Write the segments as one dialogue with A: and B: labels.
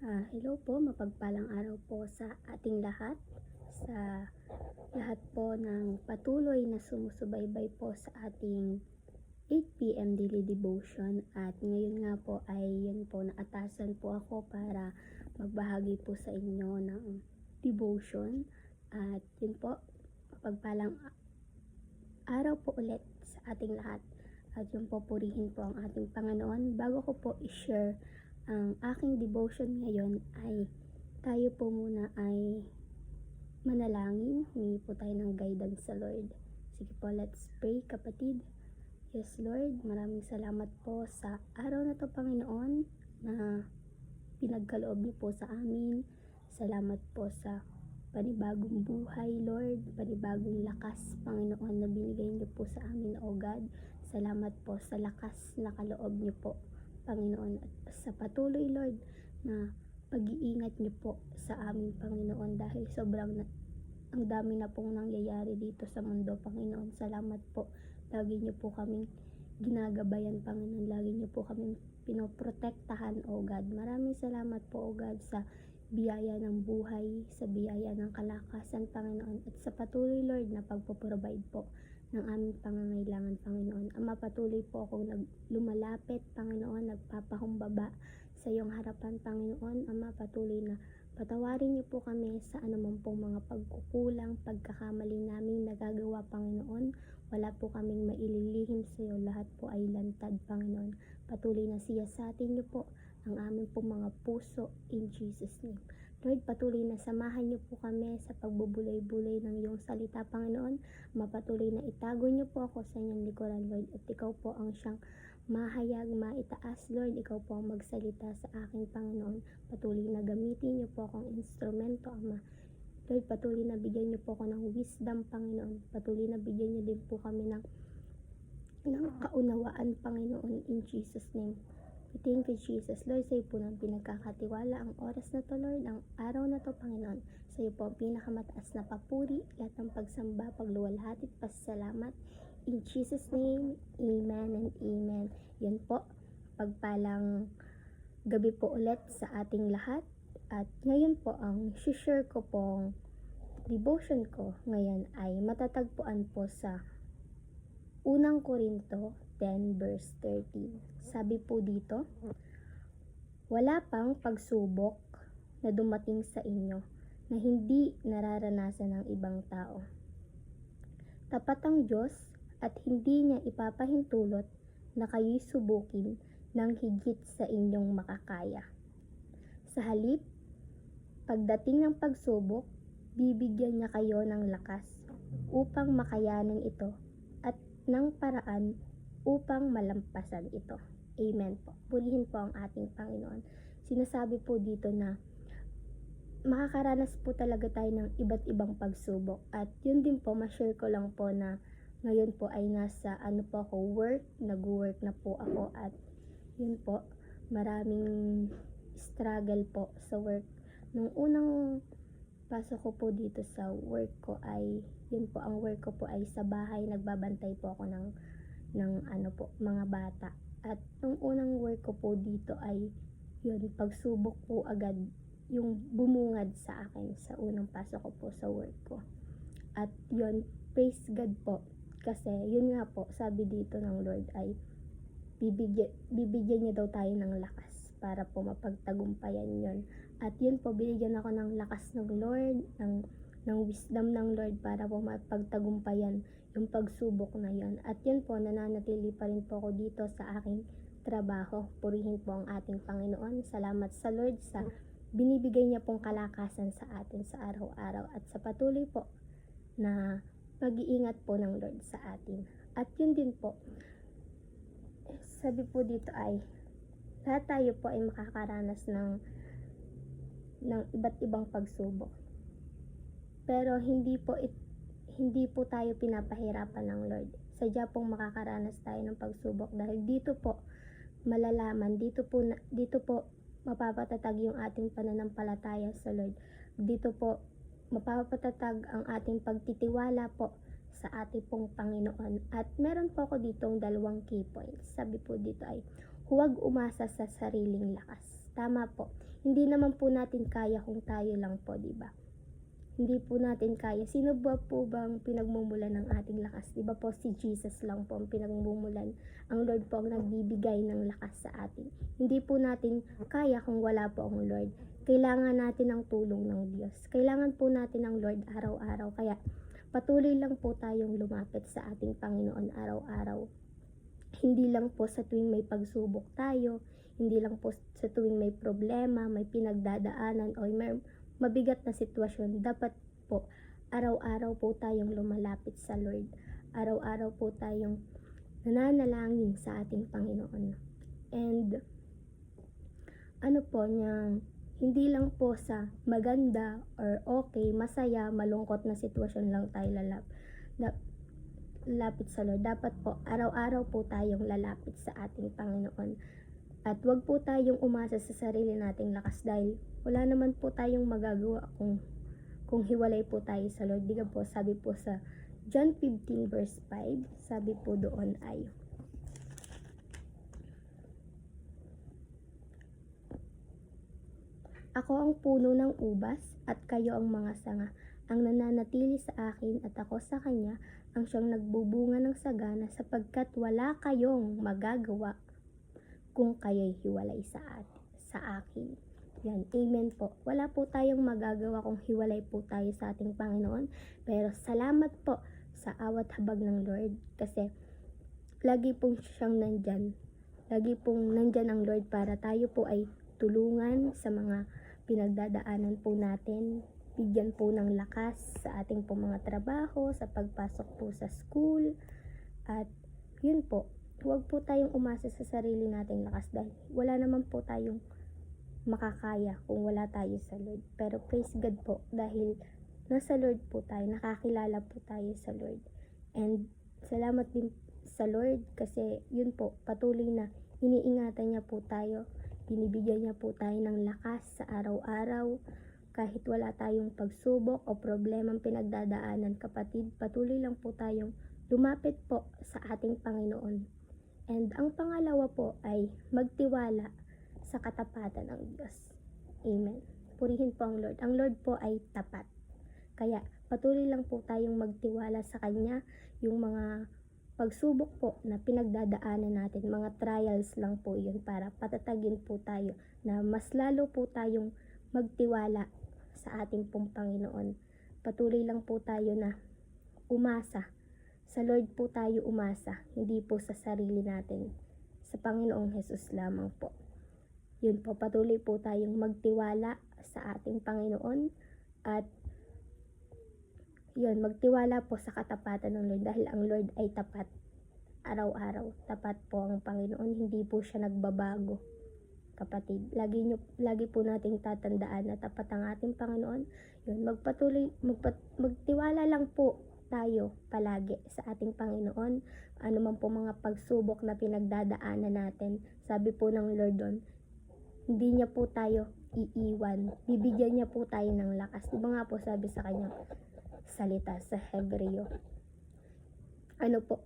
A: Hello po, mapagpalang araw po sa ating lahat, sa lahat po ng patuloy na sumusubaybay po sa ating 8 p.m. daily devotion. At ngayon nga po ay yun po, naatasan po ako para magbahagi po sa inyo ng devotion. At yun po, mapagpalang araw po ulit sa ating lahat. At yun po, purihin po ang ating Panginoon. Bago ko po i-share ang aking devotion ngayon ay tayo po muna ay manalangin. Humingi po tayo ng guidance sa Lord. Sige po, let's pray kapatid. Yes Lord, maraming salamat po sa araw na to Panginoon na pinagkaloob niyo po sa amin. Salamat po sa panibagong buhay Lord, panibagong lakas Panginoon na binigay niyo po sa amin o God. Salamat po sa lakas na kaloob niyo po Panginoon, at sa patuloy Lord na pag-iingat niyo po sa amin Panginoon, dahil ang dami na pong nangyayari dito sa mundo Panginoon. Salamat po, lagi niyo po kaming ginagabayan Panginoon, lagi niyo po kaming pinoprotektahan o God. Maraming salamat po o God sa biyaya ng buhay, sa biyaya ng kalakasan Panginoon, at sa patuloy Lord na pagpo-provide po ng aming pangangailangan Panginoon. Ama, patuloy po akong lumalapit Panginoon, nagpapahumbaba sa iyong harapan Panginoon. Ama, patuloy na patawarin niyo po kami sa anumang pong mga pagkukulang, pagkakamali namin nagagawa Panginoon. Wala po kaming maililihim sa iyo, lahat po ay lantad Panginoon. Patuloy na siyasatin niyo po ang aming pong mga puso in Jesus name. Lord, patuloy na samahan niyo po kami sa pagbubulay-bulay ng iyong salita, Panginoon. Mapatuloy na itago niyo po ako sa inyong likuran, Lord. At ikaw po ang siyang mahayag, maitaas, Lord. Ikaw po ang magsalita sa aking Panginoon. Patuloy na gamitin niyo po akong instrumento, Ama. Lord, patuloy na bigyan niyo po ako ng wisdom, Panginoon. Patuloy na bigyan niyo din po kami ng kaunawaan, Panginoon, in Jesus name. Thank you, Jesus. Lord, sa iyo po ng pinagkakatiwala ang oras na to, Lord, ang araw na to, Panginoon. Sa iyo po ang pinakamataas na papuri, lahat ng pagsamba, pagluwalhati at pasasalamat. In Jesus name, Amen and Amen. Yan po, pagpalang gabi po ulit sa ating lahat. At ngayon po, ang share ko pong devotion ko ngayon ay matatagpuan po sa Unang Korinto 10 verse 13. Sabi po dito, wala pang pagsubok na dumating sa inyo na hindi nararanasan ng ibang tao. Tapat ang Diyos at hindi niya ipapahintulot na kayo'y subukin ng higit sa inyong makakaya. Sa halip, pagdating ng pagsubok, bibigyan niya kayo ng lakas upang makayanan ito at ng paraan upang malampasan ito. Amen po. Purihin po ang ating Panginoon. Sinasabi po dito na makakaranas po talaga tayo ng iba't ibang pagsubok. At yun din po, ma-share ko lang po na ngayon po ay nasa nag-work na po ako, at yun po, maraming struggle po sa work. Nung unang pasok ko po dito sa work ko ay, yun po, ang work ko po ay sa bahay, nagbabantay po ako ng mga bata. At nung unang work ko po dito ay yun, pagsubok po agad yung bumungad sa akin sa unang pasok ko po sa work ko. At yun, praise God po, kasi yun nga po, sabi dito ng Lord ay bibigyan niya daw tayo ng lakas para po mapagtagumpayan yun. At yun po, binigyan ako ng lakas ng Lord, ng wisdom ng Lord para po mapagtagumpayan yung pagsubok na yun. At yun po, nananatili pa rin po ako dito sa aking trabaho. Purihin po ang ating Panginoon. Salamat sa Lord sa binibigay niya pong kalakasan sa atin sa araw-araw, at sa patuloy po na pag-iingat po ng Lord sa atin. At yun din po, sabi po dito ay lahat tayo po ay makakaranas ng iba't ibang pagsubok. Pero hindi po tayo pinapahirapan ng Lord. Sadya pong makakaranas tayo ng pagsubok, dahil dito po malalaman, dito po mapapatatag yung ating pananampalataya sa Lord. Dito po mapapatatag ang ating pagtitiwala po sa ating pong Panginoon. At meron po ako ditong 2 key points. Sabi po dito ay, huwag umasa sa sariling lakas. Tama po. Hindi naman po natin kaya kung tayo lang po, di ba? Hindi po natin kaya. Sino ba po bang pinagmumulan ng ating lakas? Di ba po si Jesus lang po ang pinagmumulan. Ang Lord po ang nagbibigay ng lakas sa atin. Hindi po natin kaya kung wala po ang Lord. Kailangan natin ang tulong ng Diyos. Kailangan po natin ang Lord araw-araw. Kaya patuloy lang po tayong lumapit sa ating Panginoon araw-araw. Hindi lang po sa tuwing may pagsubok tayo, hindi lang po sa tuwing may problema, may pinagdadaanan o may mabigat na sitwasyon. Dapat po araw-araw po tayong lumalapit sa Lord. Araw-araw po tayong nananalangin sa ating Panginoon. And ano po niyang hindi lang po sa maganda or okay, masaya, malungkot na sitwasyon lang tayo lalapit sa Lord. Dapat po araw-araw po tayong lalapit sa ating Panginoon. At wag po tayong umasa sa sarili nating lakas dahil wala naman po tayong magagawa kung hiwalay po tayo sa Lord. Di po, sabi po sa John 15 verse 5, sabi po doon ay, ako ang puno ng ubas at kayo ang mga sanga. Ang nananatili sa akin at ako sa kanya ang siyang nagbubunga ng sagana sapagkat wala kayong magagawa kung kayo'y hiwalay sa akin. Yan, amen po. Wala po tayong magagawa kung hiwalay po tayo sa ating Panginoon. Pero salamat po sa awat habag ng Lord kasi lagi pong siyang nandyan. Lagi pong nandyan ang Lord para tayo po ay tulungan sa mga pinagdadaanan po natin. Bigyan po ng lakas sa ating po mga trabaho, sa pagpasok po sa school. At yun po, huwag po tayong umasa sa sarili nating lakas dahil wala naman po tayong makakaya kung wala tayo sa Lord. Pero praise God po dahil nasa Lord po tayo, nakakilala po tayo sa Lord. And salamat din sa Lord kasi yun po, patuloy na iniingatan niya po tayo, binibigyan niya po tayo ng lakas sa araw-araw. Kahit wala tayong pagsubok o problemang pinagdadaanan, kapatid, patuloy lang po tayong lumapit po sa ating Panginoon. And ang pangalawa po ay magtiwala sa katapatan ng Diyos. Amen. Purihin po ang Lord. Ang Lord po ay tapat. Kaya patuloy lang po tayong magtiwala sa Kanya. Yung mga pagsubok po na pinagdadaanan natin, mga trials lang po yun para patatagin po tayo na mas lalo po tayong magtiwala sa ating pong Panginoon. Patuloy lang po tayo na umasa. Sa Lord po tayo umasa, hindi po sa sarili natin. Sa Panginoong Hesus lamang po. Yun po, patuloy po tayong magtiwala sa ating Panginoon at yun, magtiwala po sa katapatan ng Lord dahil ang Lord ay tapat. Araw-araw, tapat po ang Panginoon, hindi po siya nagbabago. Kapatid, lagi po nating tatandaan na tapat ang ating Panginoon. Yun, magtiwala lang po tayo palagi sa ating Panginoon. Ano man po mga pagsubok na pinagdadaanan natin, sabi po ng Lord doon, hindi niya po tayo iiwan. Bibigyan niya po tayo ng lakas. Diba nga po sabi sa kanyang salita sa Hebreo, ano po,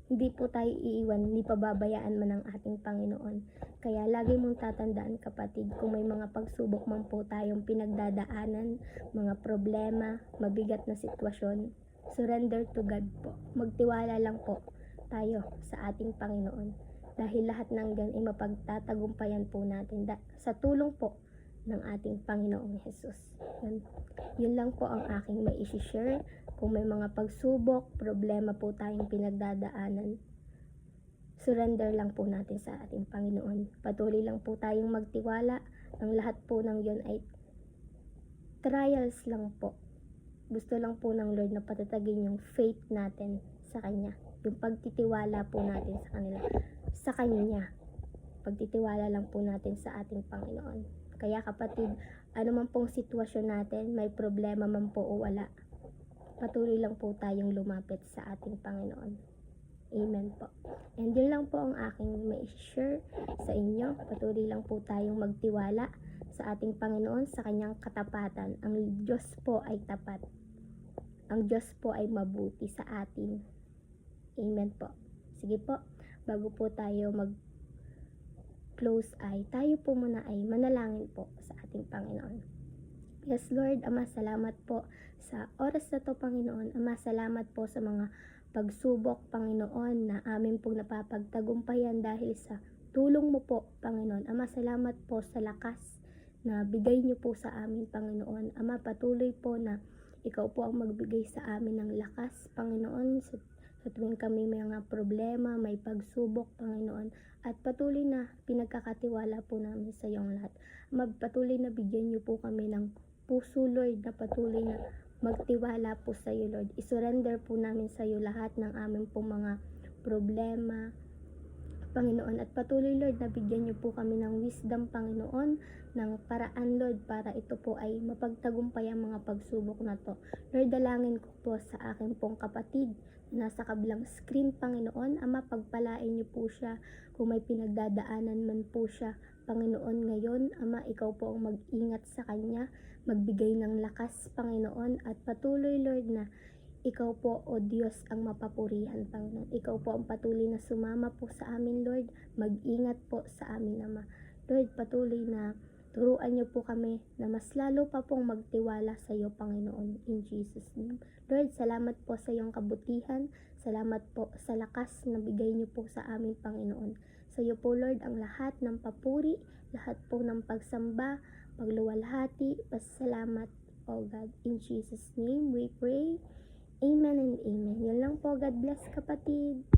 A: hindi po tayo iiwan, hindi pababayaan man ng ating Panginoon. Kaya lagi mong tatandaan, kapatid, kung may mga pagsubok man po tayong pinagdadaanan, mga problema, mabigat na sitwasyon, surrender to God po. Magtiwala lang po tayo sa ating Panginoon. Dahil lahat ng gan ay mapagtatagumpayan po natin sa tulong po ng ating Panginoong Hesus. Yun lang po ang aking mai-share. Kung may mga pagsubok, problema po tayong pinagdadaanan, surrender lang po natin sa ating Panginoon. Patuloy lang po tayong magtiwala. Ang lahat po ng yun ay trials lang po. Gusto lang po ng Lord na patatagin yung faith natin sa Kanya. Yung pagtitiwala po natin sa Kanya. Pagtitiwala lang po natin sa ating Panginoon. Kaya kapatid, ano man pong sitwasyon natin, may problema man po o wala, patuloy lang po tayong lumapit sa ating Panginoon. Amen po. And yun lang po ang aking mai-share sa inyo. Patuloy lang po tayong magtiwala sa ating Panginoon, sa Kanyang katapatan. Ang Diyos po ay tapat. Ang Diyos po ay mabuti sa atin. Amen po. Sige po, bago po tayo close eye, tayo po muna ay manalangin po sa ating Panginoon. Yes, Lord, Ama, salamat po sa oras na to, Panginoon. Ama, salamat po sa mga pagsubok, Panginoon, na amin pong napapagtagumpayan dahil sa tulong mo po, Panginoon. Ama, salamat po sa lakas na bigay niyo po sa amin, Panginoon. Ama, patuloy po na ikaw po ang magbigay sa amin ng lakas, Panginoon, sa tuwing kami may mga problema, may pagsubok, Panginoon. At patuloy na pinagkakatiwala po namin sa iyong lahat. Ama, patuloy na bigyan niyo po kami ng puso, Lord, na patuloy na magtiwala po sa iyo, Lord. I-surrender po namin sa iyo lahat ng aming pong mga problema, Panginoon. At patuloy, Lord, na bigyan niyo po kami ng wisdom, Panginoon, ng paraan, Lord, para ito po ay mapagtagumpay ang mga pagsubok na to. Lord, dalangin ko po sa aking pong kapatid na nasa kabilang screen, Panginoon. Ama, pagpalain niyo po siya kung may pinagdadaanan man po siya, Panginoon, ngayon. Ama, ikaw po ang mag-ingat sa kanya, magbigay ng lakas, Panginoon, at patuloy, Lord, na ikaw po, O Diyos, ang mapapurihan, Panginoon. Ikaw po ang patuloy na sumama po sa amin, Lord. Mag-ingat po sa amin, Ama. Lord, patuloy na turuan niyo po kami na mas lalo pa pong magtiwala sa iyo, Panginoon. In Jesus' name. Lord, salamat po sa iyong kabutihan. Salamat po sa lakas na bigay niyo po sa amin, Panginoon. Sa iyo po, Lord, ang lahat ng papuri, lahat po ng pagsamba, pagluwalhati, pasalamat, O God. In Jesus' name we pray. Amen and amen. Yan lang po. God bless, kapatid.